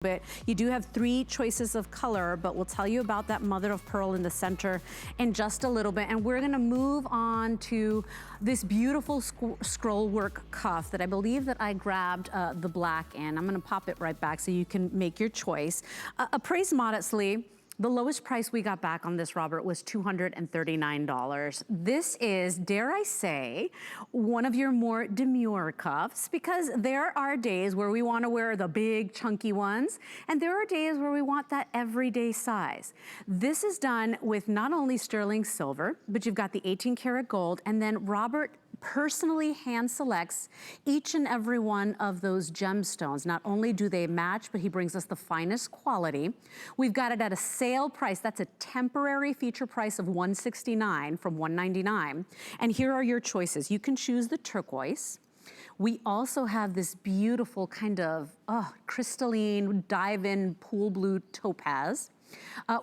bit. You do have 3 choices of color, but we'll tell you about that mother of pearl in the center in just a little bit. And we're gonna move on to this beautiful scroll work cuff that I believe that I grabbed the black in. I'm gonna pop it right back so you can make your choice. Appraised modestly, the lowest price we got back on this, Robert, was $239. This is, dare I say, one of your more demure cuffs, because there are days where we want to wear the big chunky ones, and there are days where we want that everyday size. This is done with not only sterling silver, but you've got the 18 karat gold, and then Robert personally hand selects each and every one of those gemstones. Not only do they match, but he brings us the finest quality. We've got it at a sale price. That's a temporary feature price of $169 from $199. And here are your choices. You can choose the turquoise. We also have this beautiful kind of crystalline dive-in pool blue topaz.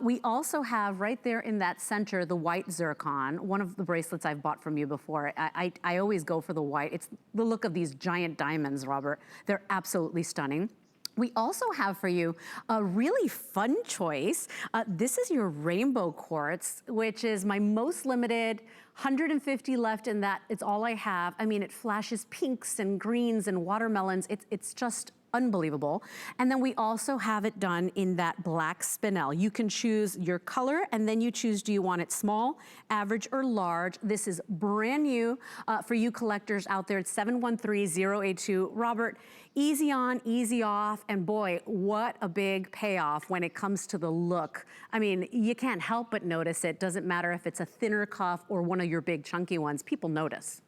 We also have right there in that center the white zircon, one of the bracelets I've bought from you before. I always go for the white. It's the look of these giant diamonds, Robert. They're absolutely stunning. We also have for you a really fun choice. This is your rainbow quartz, which is my most limited, 150 left in that. It's all I have. I mean, it flashes pinks and greens and watermelons. It's just unbelievable. And then we also have it done in that black spinel. You can choose your color, and then you choose, do you want it small, average, or large? This is brand new for you collectors out there. It's 713082. Robert, easy on, easy off, and boy, what a big payoff when it comes to the look. I mean, you can't help but notice it. Doesn't matter if it's a thinner cuff or one of your big chunky ones, people notice.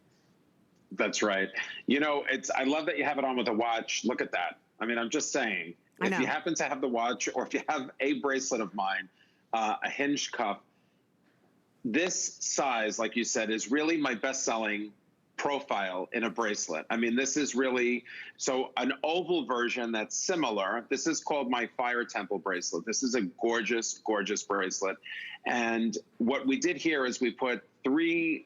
That's right. You know, I love that you have it on with a watch. Look at that. I mean, I'm just saying, if you happen to have the watch, or if you have a bracelet of mine, a hinged cuff, this size, like you said, is really my best-selling profile in a bracelet. I mean, this is really, so an oval version that's similar. This is called my Fire Temple bracelet. This is a gorgeous, gorgeous bracelet. And what we did here is we put 3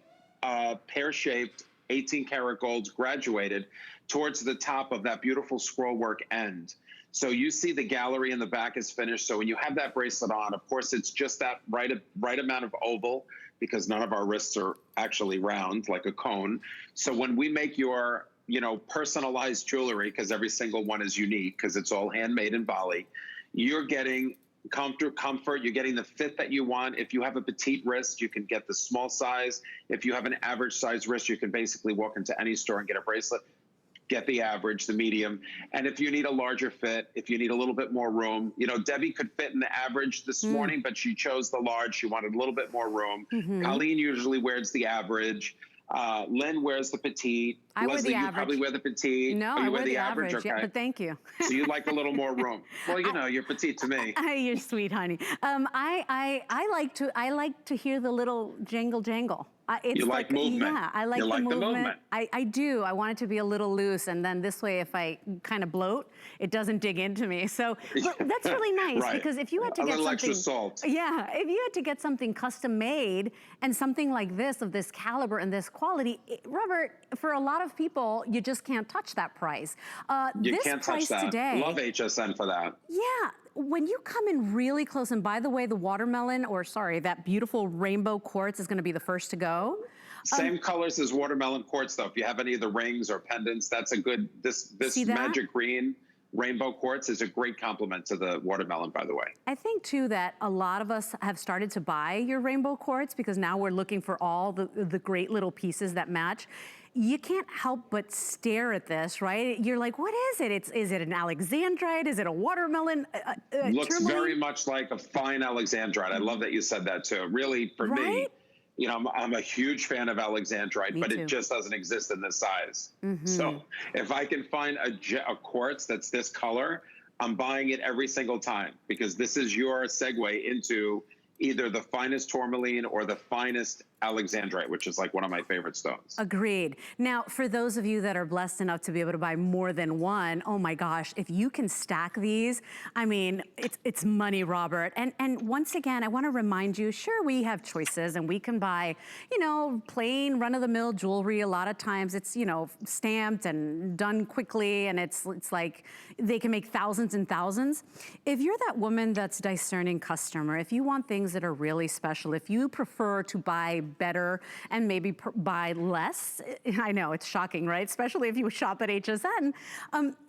pear-shaped 18 karat golds graduated towards the top of that beautiful scroll work end. So you see the gallery in the back is finished. So when you have that bracelet on, of course, it's just that right amount of oval, because none of our wrists are actually round like a cone. So when we make your, you know, personalized jewelry, because every single one is unique, because it's all handmade in Bali, you're getting comfort, you're getting the fit that you want. If you have a petite wrist, you can get the small size. If you have an average size wrist, you can basically walk into any store and get a bracelet, get the average, the medium. And if you need a larger fit, if you need a little bit more room, you know, Debbie could fit in the average this morning, but she chose the large. She wanted a little bit more room. Colleen usually wears the average. Lynn wears the petite. I wear the Leslie, you average. probably wear the petite. No, you I wear wear the the average, okay. yeah, but thank you. So you like a little more room. Well, you know, you're petite to me. You're sweet, honey. I like to hear the little jangle. It's you like movement. Yeah, I like, the movement. I do. I want it to be a little loose, and then this way, if I kind of bloat, it doesn't dig into me. So that's really nice, right. Because if you had to get something extra salt. Yeah, if you had to get something custom made and something like this of this caliber and this quality, Robert, for a lot of people, you just can't touch that price. You this can't price touch that. Today, Love HSN for that. Yeah. When you come in really close, and by the way, the watermelon, or sorry, that beautiful rainbow quartz is going to be the first to go. Same colors as watermelon quartz, though. If you have any of the rings or pendants, that's a good, this magic green rainbow quartz is a great complement to the watermelon, by the way. I think, too, that a lot of us have started to buy your rainbow quartz because now we're looking for all the great little pieces that match. You can't help but stare at this, right? You're like, what is it? Is it an alexandrite? Is it a watermelon? Looks tourmaline? very much like a fine alexandrite. I love that you said that too. Really, for me, you know, I'm a huge fan of alexandrite, but it just doesn't exist in this size. So if I can find a quartz that's this color, I'm buying it every single time, because this is your segue into either the finest tourmaline or the finest alexandrite, which is like one of my favorite stones. Agreed. Now, for those of you that are blessed enough to be able to buy more than one, oh my gosh, if you can stack these, I mean, it's money, Robert. And once again, I want to remind you, sure, we have choices and we can buy, you know, plain run-of-the-mill jewelry. A lot of times it's, you know, stamped and done quickly, and it's like they can make thousands and thousands. If you're that woman that's discerning customer, if you want things that are really special, if you prefer to buy better and maybe buy less, I know it's shocking, right? Especially if you shop at HSN.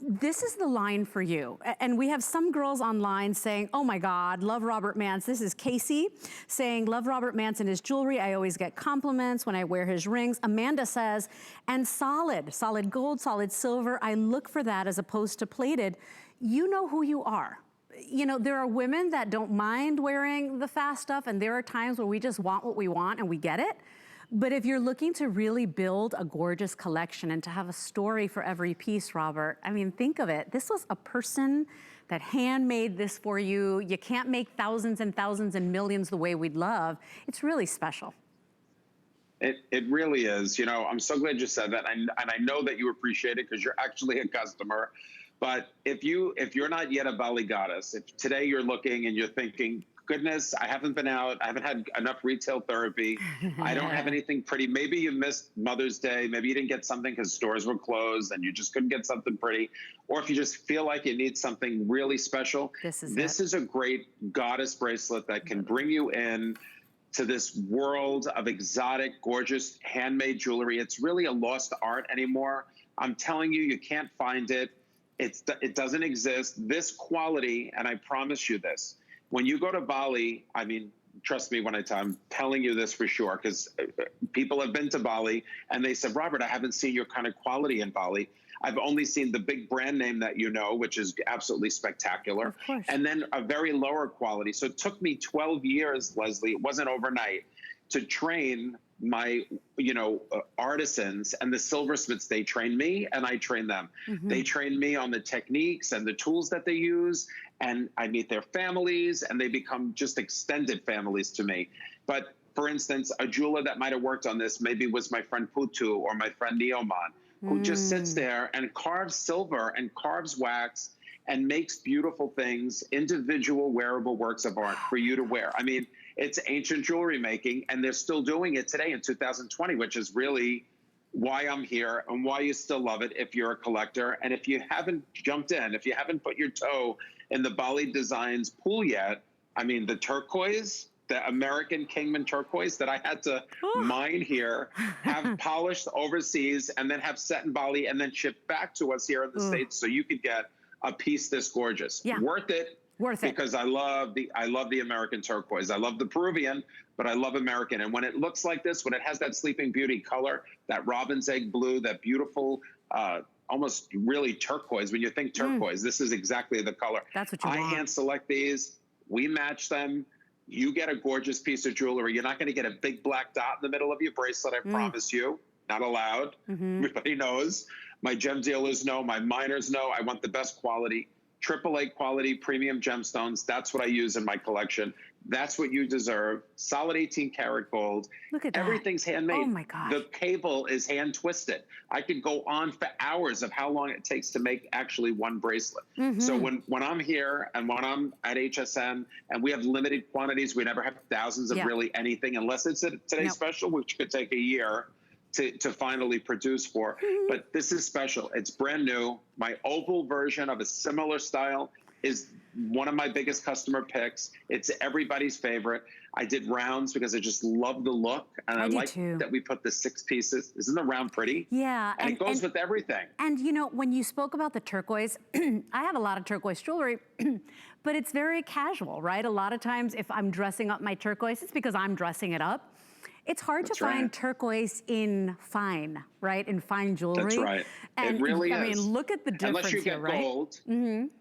This is the line for you. And we have some girls online saying, oh my God, love Robert Mance. This is Casey saying, love Robert Mance and his jewelry. I always get compliments when I wear his rings. Amanda says, and solid gold, solid silver. I look for that as opposed to plated. You know who you are. You know, there are women that don't mind wearing the fast stuff, and there are times where we just want what we want and we get it. But if you're looking to really build a gorgeous collection and to have a story for every piece, Robert, I mean, think of it. This was a person that handmade this for you. You can't make thousands and thousands and millions the way we'd love. It's really special. It really is. You know, I'm so glad you said that. And I know that you appreciate it because you're actually a customer. But if you're not yet a Bali goddess, if today you're looking and you're thinking, goodness, I haven't been out, I haven't had enough retail therapy, I don't have anything pretty, maybe you missed Mother's Day, maybe you didn't get something because stores were closed and you just couldn't get something pretty, or if you just feel like you need something really special, this is a great goddess bracelet that can bring you in to this world of exotic, gorgeous, handmade jewelry. It's really a lost art anymore. I'm telling you, you can't find it. It doesn't exist. This quality, and I promise you this, when you go to Bali, I mean, trust me when I'm telling you this for sure, because people have been to Bali and they said, Robert, I haven't seen your kind of quality in Bali. I've only seen the big brand name that you know, which is absolutely spectacular. Of course. And then a very lower quality. So it took me 12 years, Leslie, it wasn't overnight, to train my, artisans and the silversmiths. They train me and I train them. Mm-hmm. They train me on the techniques and the tools that they use. And I meet their families and they become just extended families to me. But for instance, a jeweler that might've worked on this maybe was my friend Putu or my friend Neoman, who just sits there and carves silver and carves wax and makes beautiful things, individual wearable works of art for you to wear. I mean, it's ancient jewelry making, and they're still doing it today in 2020, which is really why I'm here and why you still love it if you're a collector. And if you haven't jumped in, if you haven't put your toe in the Bali Designs pool yet, I mean, the turquoise, the American Kingman turquoise that I had to mine here, have polished overseas, and then have set in Bali and then shipped back to us here in the States so you could get a piece this gorgeous. Yeah. Worth it. Because I love the American turquoise. I love the Peruvian, but I love American. And when it looks like this, when it has that Sleeping Beauty color, that robin's egg blue, that beautiful, almost really turquoise. When you think turquoise, this is exactly the color. That's what you want. I hand select these. We match them. You get a gorgeous piece of jewelry. You're not going to get a big black dot in the middle of your bracelet, I promise you. Not allowed. Everybody knows. My gem dealers know. My miners know. I want the best quality. AAA quality premium gemstones. That's what I use in my collection. That's what you deserve. Solid 18 karat gold. Look at that. Everything's handmade. Oh my God. The cable is hand twisted. I could go on for hours of how long it takes to make actually one bracelet. So when I'm here and when I'm at HSN and we have limited quantities, we never have thousands of really anything unless it's a today's special, which could take a year to finally produce for. But this is special. It's brand new. My oval version of a similar style is one of my biggest customer picks. It's everybody's favorite. I did rounds because I just love the look. And I like that we put the 6 pieces. Isn't the round pretty? Yeah. And it goes with everything. And when you spoke about the turquoise, I have a lot of turquoise jewelry, but it's very casual, right? A lot of times if I'm dressing up my turquoise, it's because I'm dressing it up. It's hard to find turquoise in fine, right? In fine jewelry. That's right. And it really is. I mean, look at the difference Unless you get gold,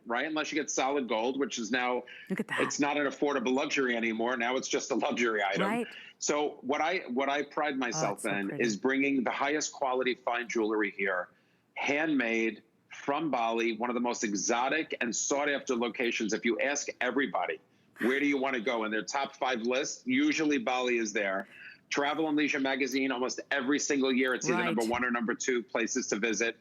right? Unless you get solid gold, which is now, look at that. It's not an affordable luxury anymore. Now it's just a luxury item. Right. So what I pride myself in is bringing the highest quality fine jewelry here, handmade from Bali, one of the most exotic and sought after locations. If you ask everybody, where do you want to go in their top 5 list, usually Bali is there. Travel and Leisure magazine, almost every single year, it's either number 1 or number 2 places to visit.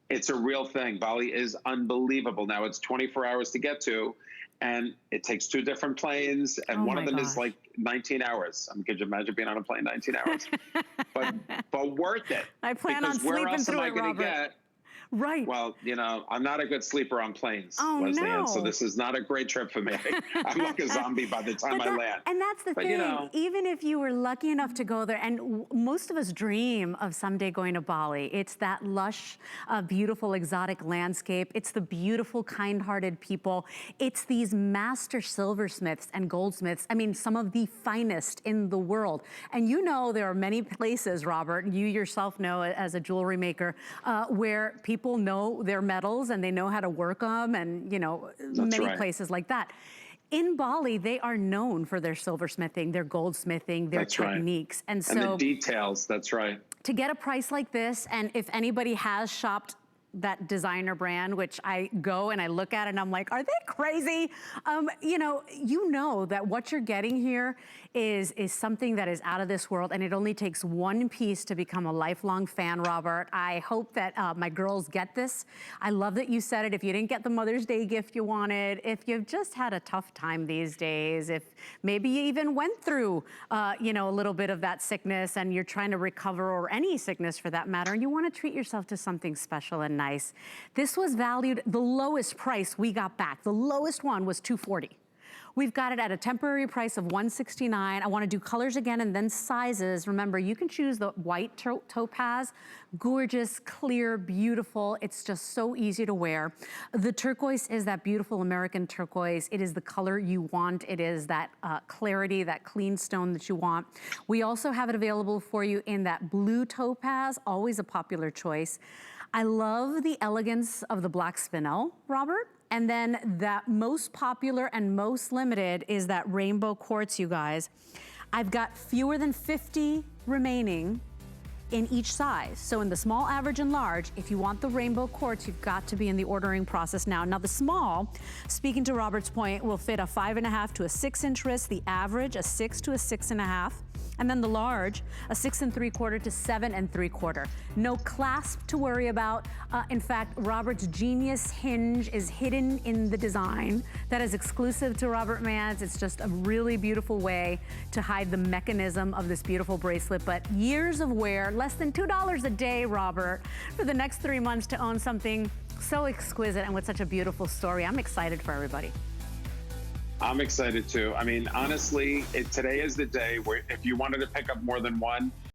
It's a real thing. Bali is unbelievable. Now it's 24 hours to get to, and it takes 2 different planes, and one of them is like 19 hours. I mean, could you imagine being on a plane 19 hours? but worth it. I plan on sleeping through it, Robert. Right. Well, you know, I'm not a good sleeper on planes, oh, Leslie, no. and so this is not a great trip for me. I'm like a zombie by the time I land. And that's the thing, you know, even if you were lucky enough to go there, and most of us dream of someday going to Bali. It's that lush, beautiful, exotic landscape. It's the beautiful, kind-hearted people. It's these master silversmiths and goldsmiths. I mean, some of the finest in the world. And you know there are many places, Robert, you yourself know as a jewelry maker, where people know their metals and they know how to work them, and you know, many places like that. In Bali, they are known for their silversmithing, their goldsmithing, their techniques. And so the details, that's right. To get a price like this, and if anybody has shopped that designer brand, which I go and I look at it and I'm like, are they crazy? You know that what you're getting here is something that is out of this world, and it only takes one piece to become a lifelong fan, Robert. I hope that my girls get this. I love that you said it. If you didn't get the Mother's Day gift you wanted, if you've just had a tough time these days, if maybe you even went through, you know, a little bit of that sickness and you're trying to recover, or any sickness for that matter, and you want to treat yourself to something special and nice. This was valued, the lowest price we got back, the lowest one was $240. We've got it at a temporary price of $169. I want to do colors again and then sizes. Remember, you can choose the white topaz, gorgeous, clear, beautiful. It's just so easy to wear. The turquoise is that beautiful American turquoise. It is the color you want. It is that clarity, that clean stone that you want. We also have it available for you in that blue topaz, always a popular choice. I love the elegance of the black spinel, Robert. And then that most popular and most limited is that rainbow quartz, you guys. I've got fewer than 50 remaining in each size. So in the small, average, and large, if you want the rainbow quartz, you've got to be in the ordering process now. Now the small, speaking to Robert's point, will fit a 5.5 to a 6-inch wrist, the average, a 6 to a 6.5. And then the large, a 6 3/4 to 7 3/4. No clasp to worry about. In fact, Robert's genius hinge is hidden in the design. That is exclusive to Robert Mans. It's just a really beautiful way to hide the mechanism of this beautiful bracelet. But years of wear, less than $2 a day, Robert, for the next 3 months to own something so exquisite and with such a beautiful story. I'm excited for everybody. I'm excited too. I mean, honestly, today is the day where if you wanted to pick up more than one,